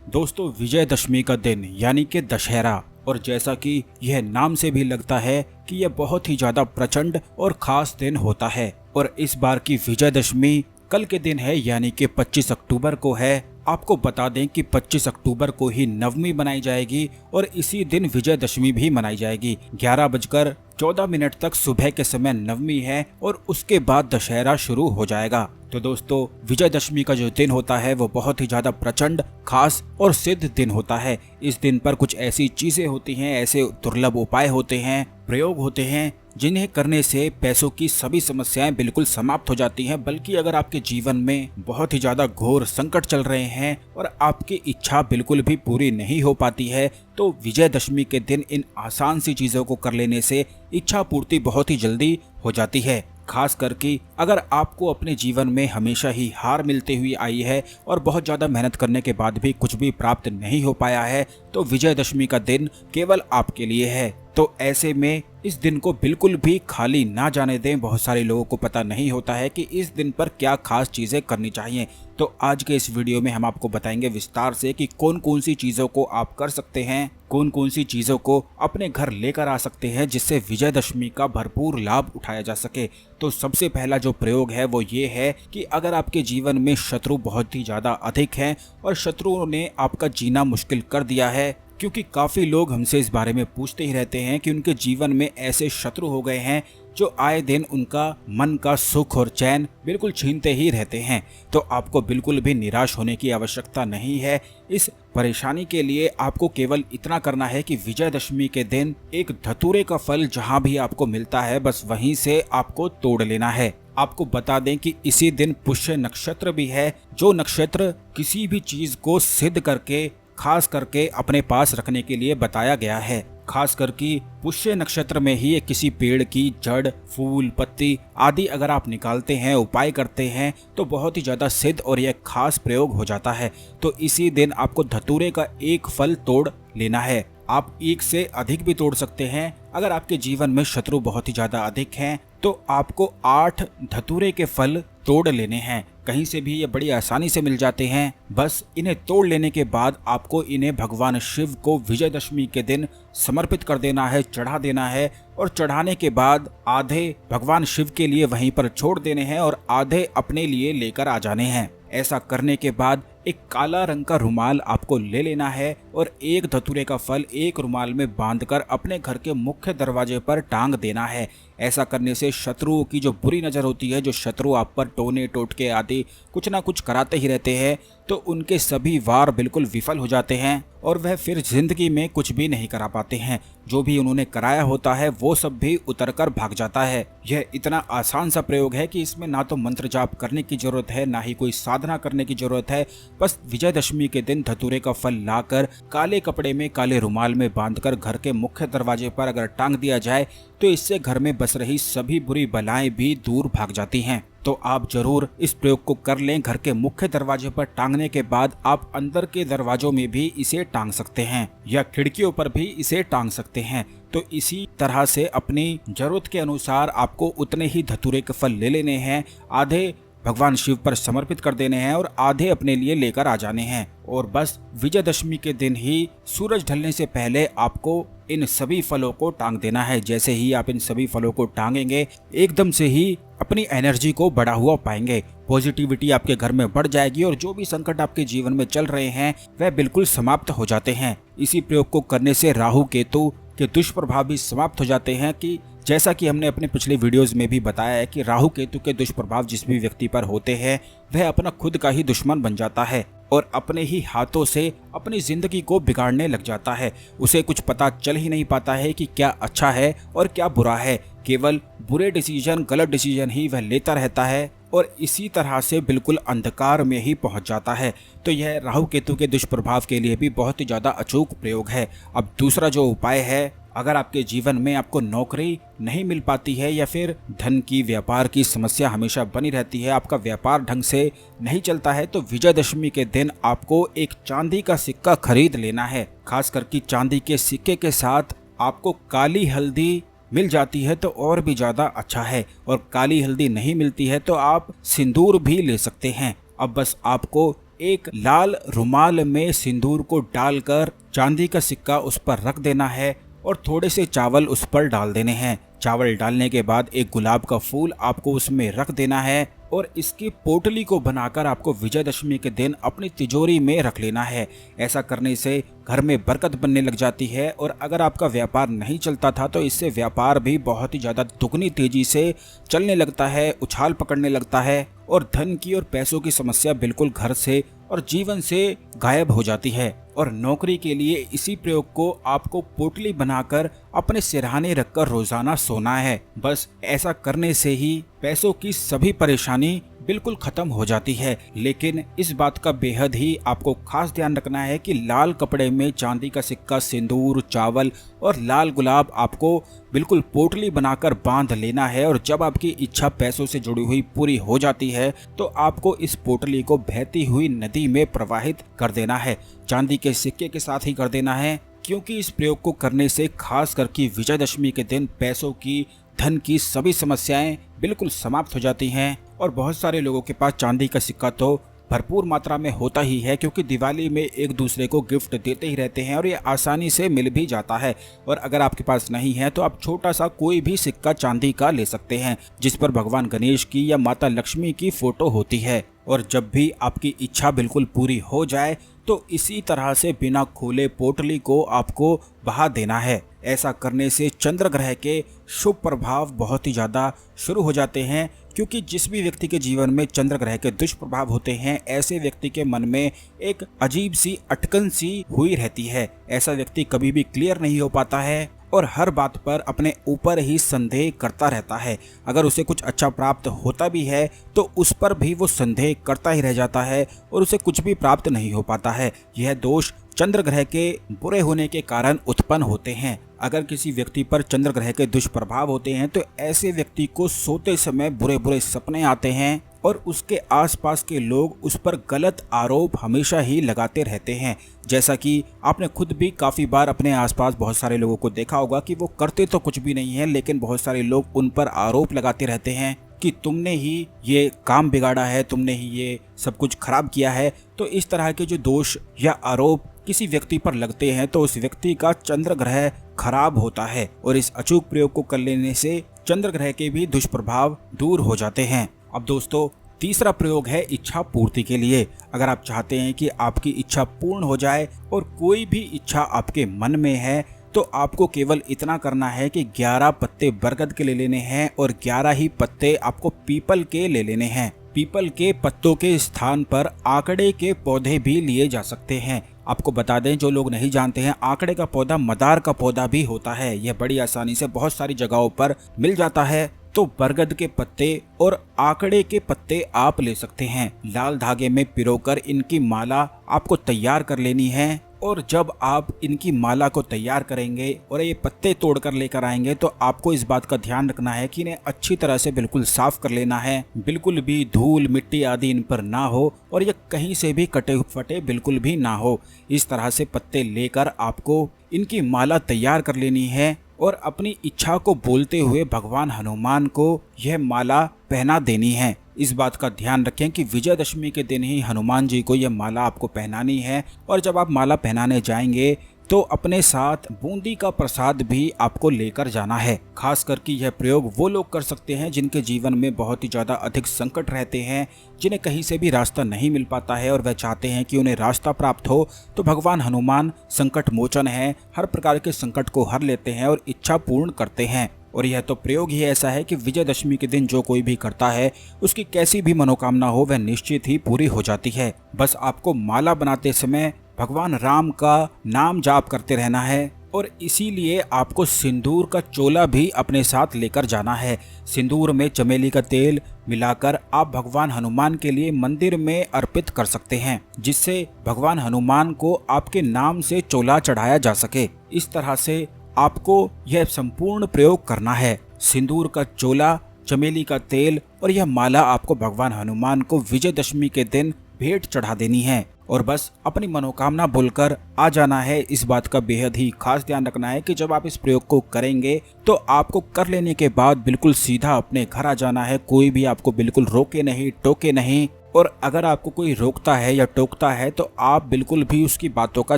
दोस्तों, विजयदशमी का दिन यानी कि दशहरा, और जैसा कि यह नाम से भी लगता है कि यह बहुत ही ज्यादा प्रचंड और खास दिन होता है। और इस बार की विजयदशमी कल के दिन है यानी कि 25 अक्टूबर को है। आपको बता दें कि 25 अक्टूबर को ही नवमी मनाई जाएगी और इसी दिन विजयदशमी भी मनाई जाएगी। 11:14 तक सुबह के समय नवमी है और उसके बाद दशहरा शुरू हो जाएगा। तो दोस्तों, विजयदशमी का जो दिन होता है वो बहुत ही ज्यादा प्रचंड, खास और सिद्ध दिन होता है। इस दिन पर कुछ ऐसी चीजें होती हैं, ऐसे दुर्लभ उपाय होते हैं, प्रयोग होते हैं जिन्हें करने से पैसों की सभी समस्याएं बिल्कुल समाप्त हो जाती हैं। बल्कि अगर आपके जीवन में बहुत ही ज्यादा घोर संकट चल रहे हैं और आपकी इच्छा बिल्कुल भी पूरी नहीं हो पाती है, तो विजयदशमी के दिन इन आसान सी चीजों को कर लेने से इच्छा पूर्ति बहुत ही जल्दी हो जाती है। खास करके अगर आपको अपने जीवन में हमेशा ही हार मिलती हुई आई है और बहुत ज़्यादा मेहनत करने के बाद भी कुछ भी प्राप्त नहीं हो पाया है, तो विजयदशमी का दिन केवल आपके लिए है। तो ऐसे में इस दिन को बिल्कुल भी खाली ना जाने दें। बहुत सारे लोगों को पता नहीं होता है कि इस दिन पर क्या खास चीज़ें करनी चाहिए। तो आज के इस वीडियो में हम आपको बताएंगे विस्तार से कि कौन कौन सी चीज़ों को आप कर सकते हैं, कौन कौन सी चीज़ों को अपने घर लेकर आ सकते हैं जिससे विजयदशमी का भरपूर लाभ उठाया जा सके। तो सबसे पहला जो प्रयोग है वो ये है कि अगर आपके जीवन में शत्रु बहुत ही ज़्यादा अधिक हैं और शत्रुओं ने आपका जीना मुश्किल कर दिया है, क्योंकि काफ़ी लोग हमसे इस बारे में पूछते ही रहते हैं कि उनके जीवन में ऐसे शत्रु हो गए हैं जो आए दिन उनका मन का सुख और चैन बिल्कुल छीनते ही रहते हैं। तो आपको बिल्कुल भी निराश होने की आवश्यकता नहीं है। इस परेशानी के लिए आपको केवल इतना करना है कि विजयदशमी के दिन एक धतूरे का फल जहां भी आपको मिलता है, बस वहीं से आपको तोड़ लेना है। आपको बता दें कि इसी दिन पुष्य नक्षत्र भी है, जो नक्षत्र किसी भी चीज को सिद्ध करके खास करके अपने पास रखने के लिए बताया गया है। खास करके पुष्य नक्षत्र में ही किसी पेड़ की जड़, फूल, पत्ती आदि अगर आप निकालते हैं, उपाय करते हैं, तो बहुत ही ज़्यादा सिद्ध और यह खास प्रयोग हो जाता है। तो इसी दिन आपको धतूरे का एक फल तोड़ लेना है। आप एक से अधिक भी तोड़ सकते हैं। अगर आपके जीवन में शत्रु बहुत ही ज़्यादा अधिक हैं तो आपको 8 धतूरे के फल तोड़ लेने हैं। कहीं से भी ये बड़ी आसानी से मिल जाते हैं। बस इन्हें तोड़ लेने के बाद आपको इन्हें भगवान शिव को विजयदशमी के दिन समर्पित कर देना है, चढ़ा देना है। और चढ़ाने के बाद आधे भगवान शिव के लिए वहीं पर छोड़ देने हैं और आधे अपने लिए लेकर आ जाने हैं। ऐसा करने के बाद एक काला रंग का रुमाल आपको ले लेना है और एक धतूरे का फल एक रुमाल में बांधकर अपने घर के मुख्य दरवाजे पर टांग देना है। ऐसा करने से शत्रुओं की जो बुरी नज़र होती है, जो शत्रु आप पर टोने टोटके आदि कुछ ना कुछ कराते ही रहते हैं, तो उनके सभी वार बिल्कुल विफल हो जाते हैं और वह फिर जिंदगी में कुछ भी नहीं करा पाते हैं। जो भी उन्होंने कराया होता है वो सब भी उतर कर भाग जाता है। यह इतना आसान सा प्रयोग है कि इसमें ना तो मंत्र जाप करने की जरूरत है, ना ही कोई साधना करने की जरूरत है। बस विजयदशमी के दिन धतूरे का फल लाकर काले कपड़े में, काले रुमाल में बांधकर घर के मुख्य दरवाजे पर अगर टांग दिया जाए तो इससे घर में बस रही सभी बुरी बलाएं भी दूर भाग जाती हैं। तो आप जरूर इस प्रयोग को कर लें। घर के मुख्य दरवाजे पर टांगने के बाद आप अंदर के दरवाजों में भी इसे टांग सकते हैं या खिड़कियों पर भी इसे टांग सकते हैं। तो इसी तरह से अपनी जरूरत के अनुसार आपको उतने ही धतूरे के फल ले लेने हैं। आधे भगवान शिव पर समर्पित कर देने हैं और आधे अपने लिए लेकर आ जाने हैं। और बस विजयदशमी के दिन ही सूरज ढलने से पहले आपको इन सभी फलों को टांग देना है। जैसे ही आप इन सभी फलों को टांगेंगे, एकदम से ही अपनी एनर्जी को बढ़ा हुआ पाएंगे। पॉजिटिविटी आपके घर में बढ़ जाएगी और जो भी संकट आपके जीवन में चल रहे हैं वह बिल्कुल समाप्त हो जाते हैं। इसी प्रयोग को करने से राहु केतु के दुष्प्रभाव भी समाप्त हो जाते हैं। कि जैसा कि हमने अपने पिछले वीडियोस में भी बताया है कि राहु केतु के दुष्प्रभाव जिस भी व्यक्ति पर होते हैं वह अपना खुद का ही दुश्मन बन जाता है और अपने ही हाथों से अपनी जिंदगी को बिगाड़ने लग जाता है। उसे कुछ पता चल ही नहीं पाता है कि क्या अच्छा है और क्या बुरा है। केवल बुरे डिसीजन, गलत डिसीजन ही वह लेता रहता है और इसी तरह से बिल्कुल अंधकार में ही पहुंच जाता है। तो यह राहु केतु के दुष्प्रभाव के लिए भी बहुत ही ज़्यादा अचूक प्रयोग है। अब दूसरा जो उपाय है, अगर आपके जीवन में आपको नौकरी नहीं मिल पाती है या फिर धन की, व्यापार की समस्या हमेशा बनी रहती है, आपका व्यापार ढंग से नहीं चलता है, तो विजयदशमी के दिन आपको एक चांदी का सिक्का खरीद लेना है। खास करके चांदी के सिक्के के साथ आपको काली हल्दी मिल जाती है तो और भी ज़्यादा अच्छा है, और काली हल्दी नहीं मिलती है तो आप सिंदूर भी ले सकते हैं। अब बस आपको एक लाल रुमाल में सिंदूर को डालकर चांदी का सिक्का उस पर रख देना है और थोड़े से चावल उस पर डाल देने हैं। चावल डालने के बाद एक गुलाब का फूल आपको उसमें रख देना है और इसकी पोटली को बनाकर आपको विजयदशमी के दिन अपनी तिजोरी में रख लेना है। ऐसा करने से घर में बरकत बनने लग जाती है और अगर आपका व्यापार नहीं चलता था तो इससे व्यापार भी बहुत ही ज़्यादा दुगनी तेजी से चलने लगता है, उछाल पकड़ने लगता है और धन की और पैसों की समस्या बिल्कुल घर से और जीवन से गायब हो जाती है। और नौकरी के लिए इसी प्रयोग को आपको पोटली बनाकर अपने सिरहाने रखकर रोजाना सोना है। बस ऐसा करने से ही पैसों की सभी परेशानी बिल्कुल खत्म हो जाती है। लेकिन इस बात का बेहद ही आपको खास ध्यान रखना है कि लाल कपड़े में चांदी का सिक्का, सिंदूर, चावल और लाल गुलाब आपको बिल्कुल पोटली बनाकर बांध लेना है। और जब आपकी इच्छा पैसों से जुड़ी हुई पूरी हो जाती है तो आपको इस पोटली को बहती हुई नदी में प्रवाहित कर देना है। चांदी के सिक्के के साथ ही कर देना है, क्योंकि इस प्रयोग को करने से खास करके विजयदशमी के दिन पैसों की, धन की सभी समस्याएं बिल्कुल समाप्त हो जाती हैं। और बहुत सारे लोगों के पास चांदी का सिक्का तो भरपूर मात्रा में होता ही है, क्योंकि दिवाली में एक दूसरे को गिफ्ट देते ही रहते हैं और ये आसानी से मिल भी जाता है। और अगर आपके पास नहीं है तो आप छोटा सा कोई भी सिक्का चांदी का ले सकते हैं जिस पर भगवान गणेश की या माता लक्ष्मी की फोटो होती है। और जब भी आपकी इच्छा बिल्कुल पूरी हो जाए तो इसी तरह से बिना खोले पोटली को आपको बहा देना है। ऐसा करने से चंद्र ग्रह के शुभ प्रभाव बहुत ही ज़्यादा शुरू हो जाते हैं, क्योंकि जिस भी व्यक्ति के जीवन में चंद्र ग्रह के दुष्प्रभाव होते हैं ऐसे व्यक्ति के मन में एक अजीब सी अटकन सी हुई रहती है। ऐसा व्यक्ति कभी भी क्लियर नहीं हो पाता है और हर बात पर अपने ऊपर ही संदेह करता रहता है। अगर उसे कुछ अच्छा प्राप्त होता भी है तो उस पर भी वो संदेह करता ही रह जाता है और उसे कुछ भी प्राप्त नहीं हो पाता है। यह दोष चंद्र ग्रह के बुरे होने के कारण उत्पन्न होते हैं। अगर किसी व्यक्ति पर चंद्र ग्रह के दुष्प्रभाव होते हैं तो ऐसे व्यक्ति को सोते समय बुरे बुरे सपने आते हैं और उसके आसपास के लोग उस पर गलत आरोप हमेशा ही लगाते रहते हैं। जैसा कि आपने खुद भी काफ़ी बार अपने आसपास बहुत सारे लोगों को देखा होगा कि वो करते तो कुछ भी नहीं है, लेकिन बहुत सारे लोग उन पर आरोप लगाते रहते हैं कि तुमने ही ये काम बिगाड़ा है, तुमने ही ये सब कुछ खराब किया है। तो इस तरह के जो दोष या आरोप किसी व्यक्ति पर लगते हैं तो उस व्यक्ति का चंद्र ग्रह खराब होता है और इस अचूक प्रयोग को कर लेने से चंद्र ग्रह के भी दुष्प्रभाव दूर हो जाते हैं। अब दोस्तों, तीसरा प्रयोग है इच्छा पूर्ति के लिए। अगर आप चाहते हैं कि आपकी इच्छा पूर्ण हो जाए और कोई भी इच्छा आपके मन में है तो आपको केवल इतना करना है कि 11 पत्ते बरगद के ले लेने हैं और 11 ही पत्ते आपको पीपल के ले लेने हैं। पीपल के पत्तों के स्थान पर आंकड़े के पौधे भी लिए जा सकते हैं। आपको बता दें, जो लोग नहीं जानते हैं, आंकड़े का पौधा मदार का पौधा भी होता है। यह बड़ी आसानी से बहुत सारी जगहों पर मिल जाता है। तो बरगद के पत्ते और आंकड़े के पत्ते आप ले सकते हैं। लाल धागे में पिरोकर इनकी माला आपको तैयार कर लेनी है और जब आप इनकी माला को तैयार करेंगे और ये पत्ते तोड़कर लेकर आएंगे तो आपको इस बात का ध्यान रखना है कि इन्हें अच्छी तरह से बिल्कुल साफ कर लेना है। बिल्कुल भी धूल मिट्टी आदि इन पर ना हो और ये कहीं से भी कटे फटे बिल्कुल भी ना हो। इस तरह से पत्ते लेकर आपको इनकी माला तैयार कर लेनी है और अपनी इच्छा को बोलते हुए भगवान हनुमान को यह माला पहना देनी है। इस बात का ध्यान रखें कि विजयदशमी के दिन ही हनुमान जी को यह माला आपको पहनानी है। और जब आप माला पहनाने जाएंगे तो अपने साथ बूंदी का प्रसाद भी आपको लेकर जाना है। खास करके यह प्रयोग वो लोग कर सकते हैं जिनके जीवन में बहुत ही ज़्यादा अधिक संकट रहते हैं, जिन्हें कहीं से भी रास्ता नहीं मिल पाता है और वह चाहते हैं कि उन्हें रास्ता प्राप्त हो। तो भगवान हनुमान संकट मोचन है, हर प्रकार के संकट को हर लेते हैं और इच्छा पूर्ण करते हैं। और यह तो प्रयोग ही ऐसा है कि विजयदशमी के दिन जो कोई भी करता है उसकी कैसी भी मनोकामना हो वह निश्चित ही पूरी हो जाती है। बस आपको माला बनाते समय भगवान राम का नाम जाप करते रहना है और इसीलिए आपको सिंदूर का चोला भी अपने साथ लेकर जाना है। सिंदूर में चमेली का तेल मिलाकर आप भगवान हनुमान के लिए मंदिर में अर्पित कर सकते हैं, जिससे भगवान हनुमान को आपके नाम से चोला चढ़ाया जा सके। इस तरह से आपको यह संपूर्ण प्रयोग करना है। सिंदूर का चोला, चमेली का तेल और यह माला आपको भगवान हनुमान को विजयदशमी के दिन भेंट चढ़ा देनी है और बस अपनी मनोकामना बोलकर आ जाना है। इस बात का बेहद ही खास ध्यान रखना है कि जब आप इस प्रयोग को करेंगे तो आपको कर लेने के बाद बिल्कुल सीधा अपने घर आ जाना है। कोई भी आपको बिल्कुल रोके नहीं, टोके नहीं और अगर आपको कोई रोकता है या टोकता है तो आप बिल्कुल भी उसकी बातों का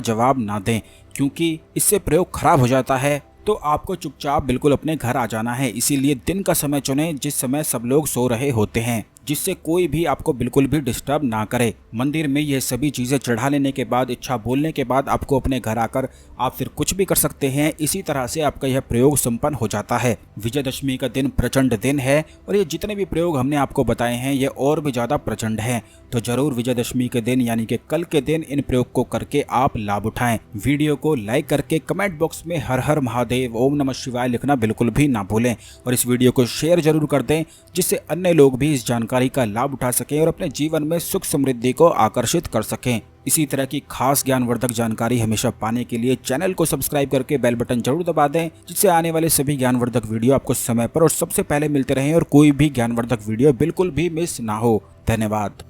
जवाब ना दें, क्योंकि इससे प्रयोग खराब हो जाता है। तो आपको चुपचाप बिल्कुल अपने घर आ जाना है। इसीलिए दिन का समय चुनें जिस समय सब लोग सो रहे होते हैं, जिससे कोई भी आपको बिल्कुल भी डिस्टर्ब ना करे। मंदिर में ये सभी चीजें चढ़ा लेने के बाद, इच्छा बोलने के बाद आपको अपने घर आकर आप फिर कुछ भी कर सकते हैं। इसी तरह से आपका यह प्रयोग संपन्न हो जाता है। विजयदशमी का दिन प्रचंड दिन है और ये जितने भी प्रयोग हमने आपको बताए हैं ये और भी ज्यादा प्रचंड हैं। तो जरूर विजयदशमी के दिन यानी कि कल के दिन इन प्रयोग को करके आप लाभ उठाएं। वीडियो को लाइक करके कमेंट बॉक्स में हर हर महादेव, ओम नमः शिवाय लिखना बिल्कुल भी ना भूलें और इस वीडियो को शेयर जरूर कर दें, जिससे अन्य लोग भी इस जानकारी का लाभ उठा सकें और अपने जीवन में सुख समृद्धि को आकर्षित कर सकें। इसी तरह की खास ज्ञानवर्धक जानकारी हमेशा पाने के लिए चैनल को सब्सक्राइब करके बेल बटन जरूर दबा दें, जिससे आने वाले सभी ज्ञानवर्धक वीडियो आपको समय पर और सबसे पहले मिलते रहें और कोई भी ज्ञानवर्धक वीडियो बिल्कुल भी मिस ना हो। धन्यवाद।